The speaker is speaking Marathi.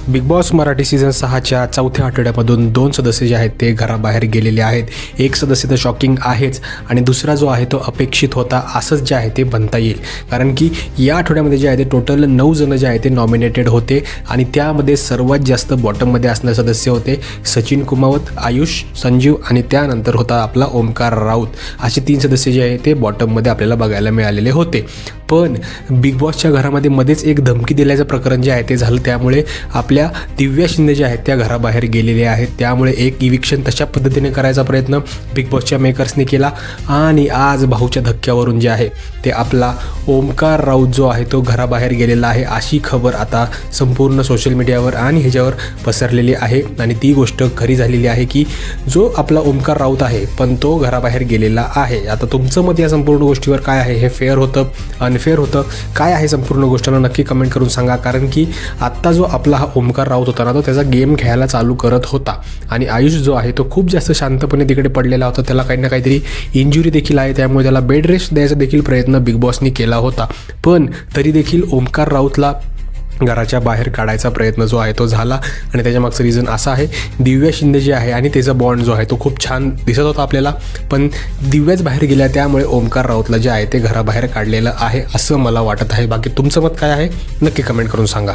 बिग बॉस मराठी सीझन 6च्या चौथ्या आठवड्यामधून 2 सदस्य जे आहेत ते घराबाहेर गेलेले आहेत. एक सदस्य तर शॉकिंग आहेच आणि दुसरा जो आहे तो अपेक्षित होता असंच जे आहे ते म्हणता येईल. कारण की या आठवड्यामध्ये जे आहे ते टोटल 9 जण जे आहे ते नॉमिनेटेड होते आणि त्यामध्ये सर्वात जास्त बॉटममध्ये असणारे सदस्य होते सचिन कुमावत, आयुष, संजीव आणि त्यानंतर होता आपला ओमकार राऊत. असे 3 सदस्य जे आहे ते बॉटममध्ये आपल्याला बघायला मिळालेले होते. पण बिग बॉसच्या घरामध्ये मध्येच एक धमकी दिल्याचं प्रकरण जे आहे ते झालं. त्यामुळे आपल्या दिव्या शिंदे जे आहेत त्या घराबाहेर गेलेले आहेत. त्यामुळे एक इविक्शन तशा पद्धतीने करायचा प्रयत्न बिग बॉसच्या मेकर्सने केला आणि आज भाऊच्या धक्क्यावरून जे आहे ते आपला ओमकार राऊत जो आहे तो घराबाहेर गेलेला आहे अशी खबर आता संपूर्ण सोशल मीडियावर आणि ह्याच्यावर पसरलेली आहे. आणि ती गोष्ट खरी झालेली आहे की जो आपला ओमकार राऊत आहे पण तो घराबाहेर गेलेला आहे. आता तुमचं मत या संपूर्ण गोष्टीवर काय आहे? हे फेअर होतं, अनफेअर होतं, काय आहे संपूर्ण गोष्टीला नक्की कमेंट करून सांगा. कारण की आत्ता जो आपला हा ओमकार राऊत होता ना तो त्याचा गेम खेळायला चालू करत होता आणि आयुष जो आहे तो खूप जास्त शांतपणे तिकडे पडलेला होता. त्याला काही ना काहीतरी इंजुरी देखील आहे, त्यामुळे त्याला बेड रेस्ट द्यायचा देखील प्रयत्न बिग बॉसनी केला होता. पण तरी देखील ओमकार राऊतला घराच्या बाहेर काढायचा प्रयत्न जो आहे तो झाला आणि त्याच्यामागचं रिझन असं आहे दिव्या शिंदे जे आहे आणि त्याचा बॉन्ड जो आहे तो खूप छान दिसत होता आपल्याला. पण दिव्याच बाहेर गेल्या त्यामुळे ओमकार राऊतला जे आहे ते घराबाहेर काढलेलं आहे असं मला वाटत आहे. बाकी तुमचं मत काय आहे नक्की कमेंट करून सांगा.